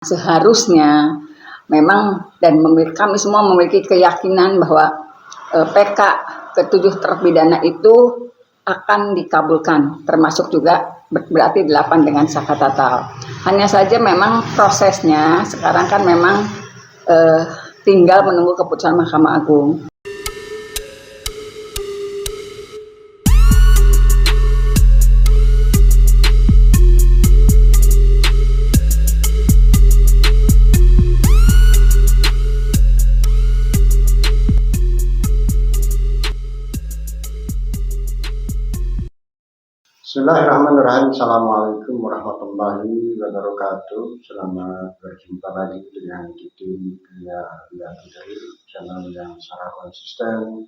Seharusnya memang kami semua memiliki keyakinan bahwa PK ke-7 terpidana itu akan dikabulkan, termasuk juga berarti 8 dengan saka tatal. Hanya saja memang prosesnya sekarang kan memang tinggal menunggu keputusan Mahkamah Agung. Bismillahirrahmanirrahim. Assalamualaikum warahmatullahi wabarakatuh. Selamat berjumpa lagi dengan Didi dari channel yang secara konsisten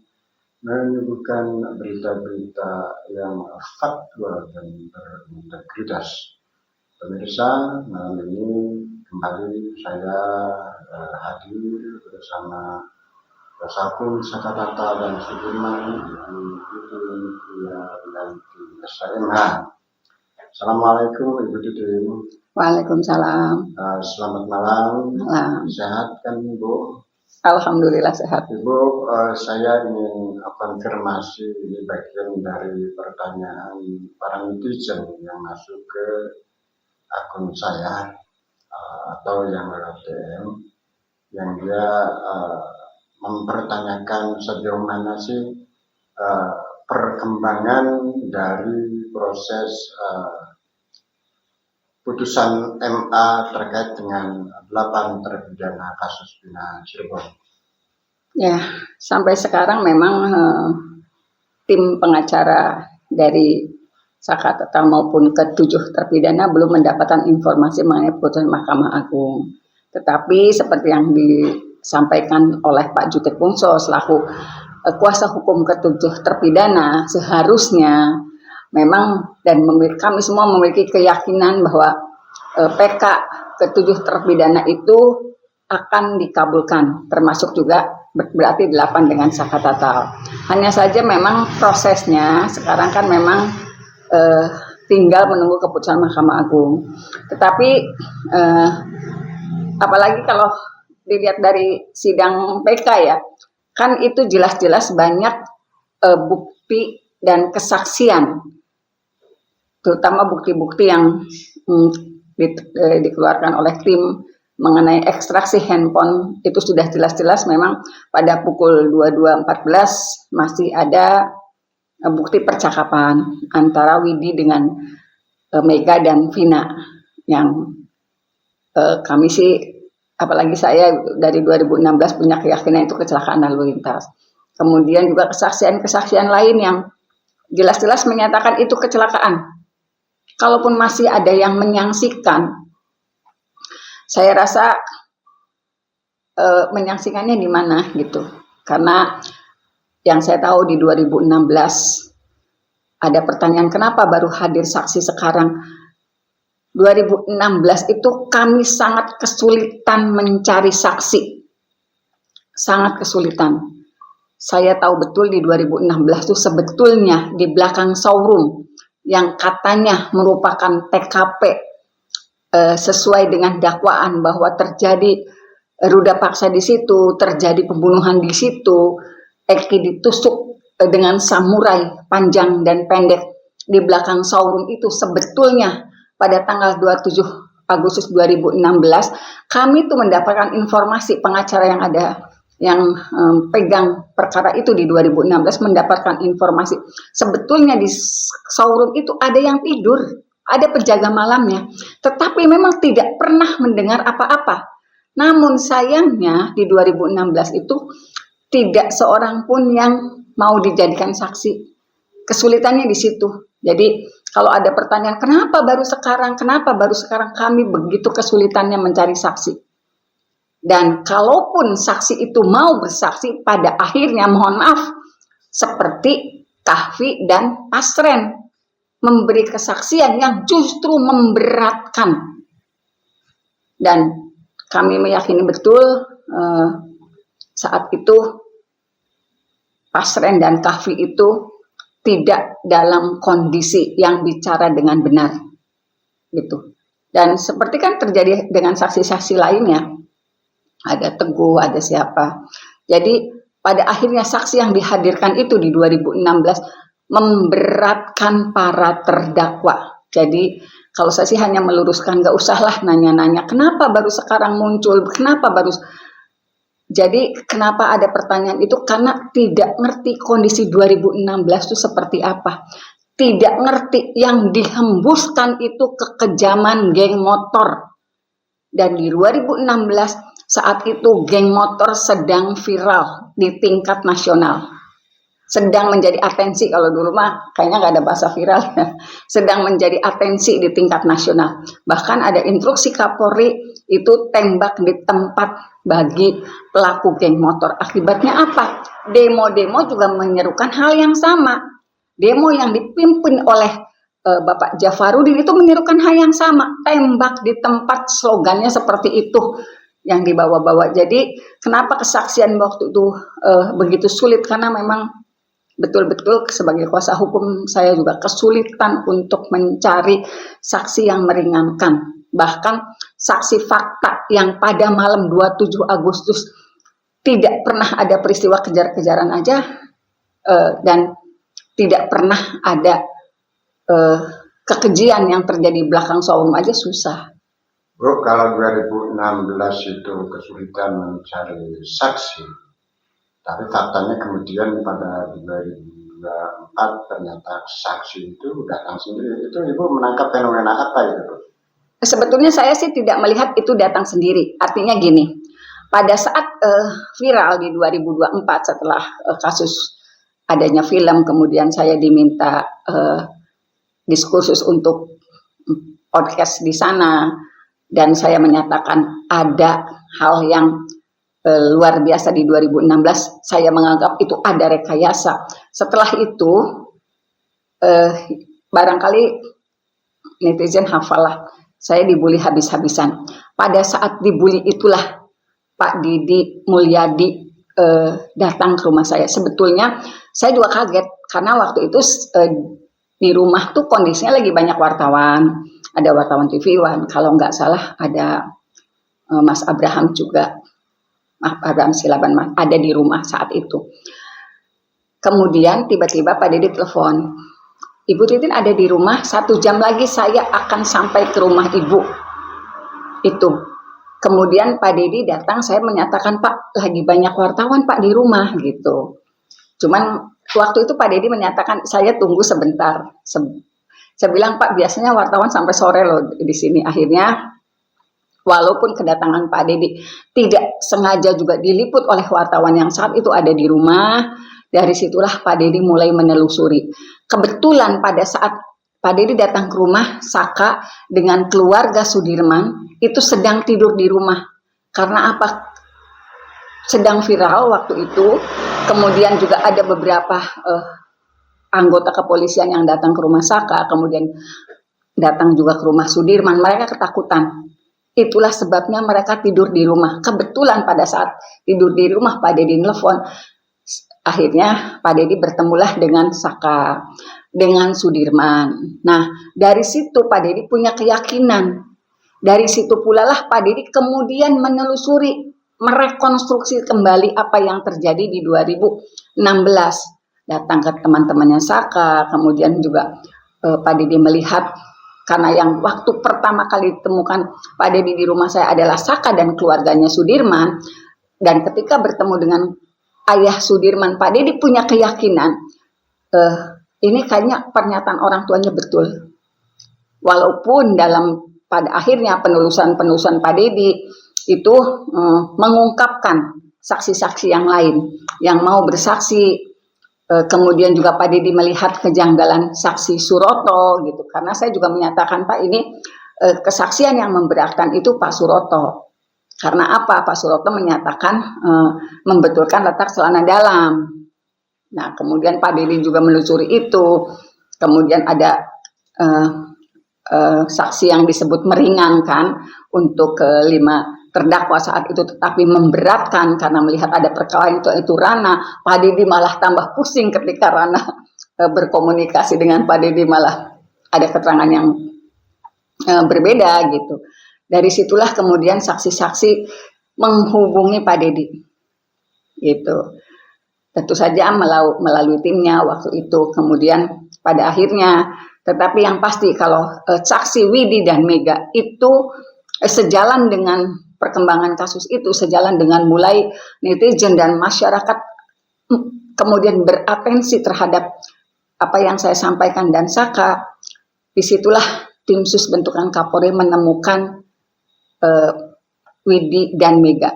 menyuguhkan berita-berita yang faktual dan berintegritas. Pemirsa, malam ini kembali saya hadir bersama Saku Sakatata dan Sudirman Ibu Yanti SMH. Assalamualaikum Ibu Didi. Waalaikumsalam. Selamat malam. Malam. Sehat kan Ibu? Alhamdulillah sehat. Ibu, saya ingin konfirmasi ini bagian dari pertanyaan para netizen yang masuk ke akun saya atau yang lewat DM, yang dia mempertanyakan sejauh mana sih perkembangan dari proses putusan MA terkait dengan 8 terpidana kasus Bina Cirebon. Ya, sampai sekarang memang tim pengacara dari saka tatal maupun ke-7 terpidana belum mendapatkan informasi mengenai putusan Mahkamah Agung. Tetapi seperti yang disampaikan oleh Pak Jutek Pungso selaku kuasa hukum ke-7 terpidana, seharusnya memang kami semua memiliki keyakinan bahwa PK ke-7 terpidana itu akan dikabulkan, termasuk juga berarti 8 dengan saka tatal. Hanya saja memang prosesnya sekarang kan memang tinggal menunggu keputusan Mahkamah Agung. Tetapi apalagi kalau dilihat dari sidang PK ya, kan itu jelas-jelas banyak bukti dan kesaksian, terutama bukti-bukti yang dikeluarkan oleh tim mengenai ekstraksi handphone. Itu sudah jelas-jelas memang pada pukul 22.14 masih ada bukti percakapan antara Widi dengan Mega dan Vina yang kami sih, apalagi saya dari 2016 punya keyakinan itu kecelakaan lalu lintas. Kemudian juga kesaksian-kesaksian lain yang jelas-jelas menyatakan itu kecelakaan. Kalaupun masih ada yang menyaksikan, saya rasa menyaksikannya di mana gitu. Karena yang saya tahu di 2016 ada pertanyaan kenapa baru hadir saksi sekarang. 2016 itu kami sangat kesulitan mencari saksi. Sangat kesulitan. Saya tahu betul di 2016 itu sebetulnya di belakang showroom yang katanya merupakan TKP sesuai dengan dakwaan bahwa terjadi ruda paksa di situ, terjadi pembunuhan di situ, Eki ditusuk dengan samurai panjang dan pendek di belakang showroom itu sebetulnya pada tanggal 27 Agustus 2016 kami tuh mendapatkan informasi pengacara yang ada yang pegang perkara itu di 2016 mendapatkan informasi sebetulnya di showroom itu ada yang tidur, ada penjaga malamnya, tetapi memang tidak pernah mendengar apa-apa. Namun sayangnya di 2016 itu tidak seorang pun yang mau dijadikan saksi. Kesulitannya di situ. Jadi kalau ada pertanyaan kenapa baru sekarang kami begitu kesulitannya mencari saksi. Dan kalaupun saksi itu mau bersaksi pada akhirnya mohon maaf seperti Kahfi dan Pasren memberi kesaksian yang justru memberatkan. Dan kami meyakini betul saat itu Pasren dan Kahfi itu tidak dalam kondisi yang bicara dengan benar gitu. Dan seperti kan terjadi dengan saksi-saksi lainnya, ada Teguh, ada siapa. Jadi pada akhirnya saksi yang dihadirkan itu di 2016 memberatkan para terdakwa. Jadi kalau saya sih hanya meluruskan, nggak usahlah nanya-nanya kenapa baru sekarang muncul, kenapa baru. Jadi kenapa ada pertanyaan itu, karena tidak ngerti kondisi 2016 itu seperti apa. Tidak ngerti yang dihembuskan itu kekejaman geng motor. Dan di 2016 saat itu geng motor sedang viral di tingkat nasional. Sedang menjadi atensi, kalau dulu mah kayaknya nggak ada bahasa viral ya. Sedang menjadi atensi di tingkat nasional. Bahkan ada instruksi Kapolri itu tembak di tempat bagi pelaku geng motor. Akibatnya apa? Demo-demo juga menyerukan hal yang sama. Demo yang dipimpin oleh Bapak Jafarudin itu menyerukan hal yang sama. Tembak di tempat, slogannya seperti itu yang dibawa-bawa. Jadi kenapa kesaksian waktu itu begitu sulit, karena memang betul-betul sebagai kuasa hukum saya juga kesulitan untuk mencari saksi yang meringankan. Bahkan saksi fakta yang pada malam 27 Agustus tidak pernah ada peristiwa kejar-kejaran aja, dan tidak pernah ada kekejian yang terjadi belakang showroom aja susah. Bu, kalau 2016 itu kesulitan mencari saksi, tapi faktanya kemudian pada 2024 ternyata saksi itu datang sendiri. Itu Ibu menangkap fenomena apa itu? Sebetulnya saya sih tidak melihat itu datang sendiri. Artinya gini, pada saat viral di 2024 setelah kasus adanya film, kemudian saya diminta diskursus untuk podcast di sana, dan saya menyatakan ada hal yang luar biasa di 2016, saya menganggap itu ada rekayasa. Setelah itu barangkali netizen hafal, saya dibully habis-habisan. Pada saat dibully itulah Pak Didi Mulyadi datang ke rumah saya. Sebetulnya saya juga kaget karena waktu itu di rumah tuh kondisinya lagi banyak wartawan, ada wartawan TV One, kalau nggak salah ada Mas Abraham juga, Abraham Silaban ada di rumah saat itu. Kemudian tiba-tiba Pak Didi telepon, Ibu Titin ada di rumah, 1 jam lagi saya akan sampai ke rumah Ibu. Itu. Kemudian Pak Didi datang, saya menyatakan, Pak, lagi banyak wartawan Pak di rumah gitu. Cuman waktu itu Pak Didi menyatakan, saya tunggu sebentar. Saya bilang, Pak, biasanya wartawan sampai sore loh di sini. Akhirnya walaupun kedatangan Pak Didi tidak sengaja juga diliput oleh wartawan yang saat itu ada di rumah, dari situlah Pak Didi mulai menelusuri. Kebetulan pada saat Pak Didi datang ke rumah, Saka dengan keluarga Sudirman itu sedang tidur di rumah. Karena apa? Sedang viral waktu itu. Kemudian juga ada beberapa anggota kepolisian yang datang ke rumah Saka, kemudian datang juga ke rumah Sudirman. Mereka ketakutan. Itulah sebabnya mereka tidur di rumah. Kebetulan pada saat tidur di rumah Pak Didi nelfon. Akhirnya Pak Didi bertemulah dengan Saka, dengan Sudirman. Nah, dari situ Pak Didi punya keyakinan. Dari situ pula lah Pak Didi kemudian menelusuri, merekonstruksi kembali apa yang terjadi di 2016. Datang ke teman-temannya Saka, kemudian juga Pak Didi melihat, karena yang waktu pertama kali ditemukan Pak Didi di rumah saya adalah Saka dan keluarganya Sudirman. Dan ketika bertemu dengan ayah Sudirman, Pak Didi punya keyakinan ini kayaknya pernyataan orang tuanya betul. Walaupun pada akhirnya penelusuran Pak Didi itu mengungkapkan saksi-saksi yang lain yang mau bersaksi. Kemudian juga Pak Didi melihat kejanggalan saksi Suroto gitu. Karena saya juga menyatakan, Pak, ini kesaksian yang memberatkan itu Pak Suroto. Karena apa? Pak Suroto menyatakan membetulkan letak celana dalam. Nah, kemudian Pak Didi juga menelusuri itu. Kemudian ada saksi yang disebut meringankan untuk kelima terdakwa saat itu, tetapi memberatkan karena melihat ada perkara itu Rana. Pak Didi malah tambah pusing ketika Rana berkomunikasi dengan Pak Didi, malah ada keterangan yang berbeda gitu. Dari situlah kemudian saksi-saksi menghubungi Pak Dedi gitu. Tentu saja melalui timnya waktu itu. Kemudian pada akhirnya, tetapi yang pasti kalau saksi Widi dan Mega itu sejalan dengan perkembangan kasus itu, sejalan dengan mulai netizen dan masyarakat kemudian beratensi terhadap apa yang saya sampaikan dan Saka, disitulah tim sus bentukan Kapolri menemukan Widi dan Mega.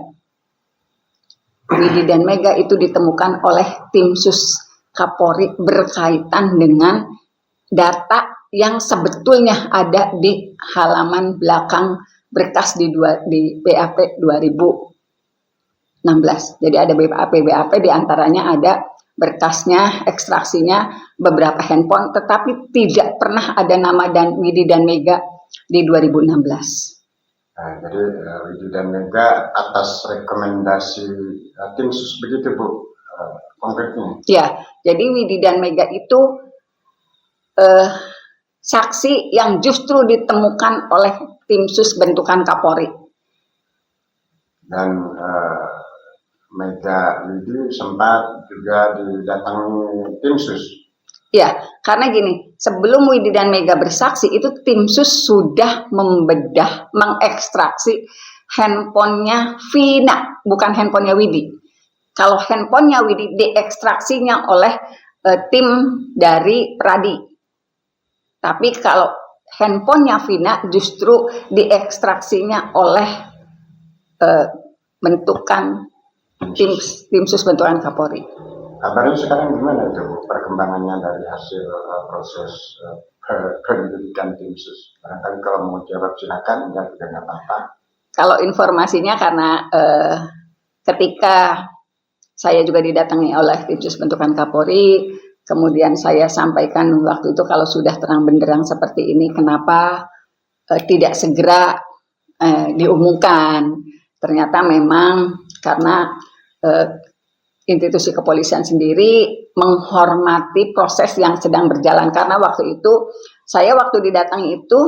Widi dan Mega itu ditemukan oleh tim sus Kapolri berkaitan dengan data yang sebetulnya ada di halaman belakang berkas di BAP 2016. Jadi ada BAP diantaranya ada berkasnya, ekstraksinya, beberapa handphone, tetapi tidak pernah ada nama dan Widi dan Mega di 2016. Nah, jadi Widi dan Mega atas rekomendasi tim sus begitu Bu, konkretnya? Ya, jadi Widi dan Mega itu saksi yang justru ditemukan oleh tim sus bentukan Kapolri. Dan Mega Widi sempat juga didatangi tim sus. Ya, karena gini, sebelum Widi dan Mega bersaksi itu tim sus sudah membedah, mengekstraksi handphonenya Vina, bukan handphonenya Widi. Kalau handphonenya Widi diekstraksinya oleh tim dari Pradi. Tapi kalau handphonenya Vina justru diekstraksinya oleh bentukan tim sus bentukan Kapolri. Kabarnya sekarang gimana itu Bu, perkembangannya dari hasil proses penyelidikan tim sus? Barangkali kalau mau jawab silakan, enggak juga nggak apa-apa. Kalau informasinya karena ketika saya juga didatangi oleh tim sus bentukan Kapolri, kemudian saya sampaikan waktu itu kalau sudah terang benderang seperti ini, kenapa tidak segera diumumkan? Ternyata memang karena institusi kepolisian sendiri menghormati proses yang sedang berjalan, karena waktu itu saya waktu didatangi itu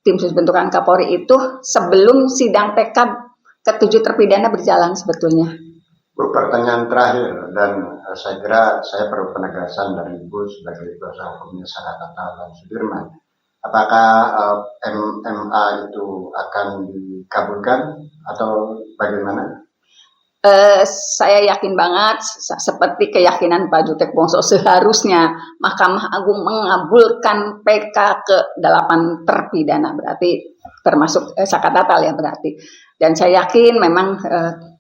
tim sus bentukan Kapolri itu sebelum sidang PK ke-7 terpidana berjalan sebetulnya. Bu, pertanyaan terakhir, dan saya kira saya perlu penegasan dari Ibu sebagai kuasa hukumnya Saka dan Sudirman. Apakah MMA itu akan dikabulkan atau bagaimana? Saya yakin banget, seperti keyakinan Pak Jutek Bongso, seharusnya Mahkamah Agung mengabulkan PK ke-8 terpidana, berarti termasuk Saka Tatal ya berarti. Dan saya yakin memang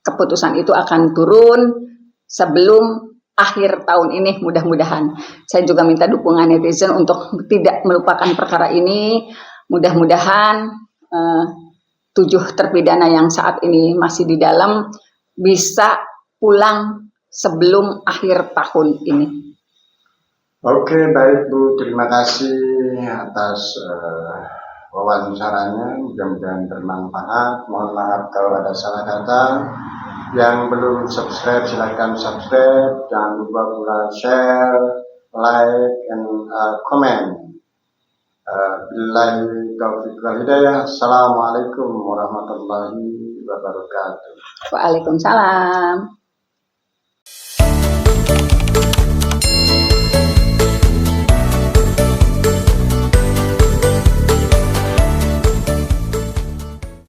keputusan itu akan turun sebelum akhir tahun ini, mudah-mudahan. Saya juga minta dukungan netizen untuk tidak melupakan perkara ini. Mudah-mudahan 7 terpidana yang saat ini masih di dalam bisa pulang sebelum akhir tahun ini. Oke, baik Bu, terima kasih atas wawancaranya, mudah-mudahan bermanfaat. Mohon maaf kalau ada salah kata. Yang belum subscribe silahkan subscribe, jangan lupa pula share, like, and comment. Billahi taufiq wal hidayah. Assalamualaikum warahmatullahi wabarakatuh. Waalaikumsalam.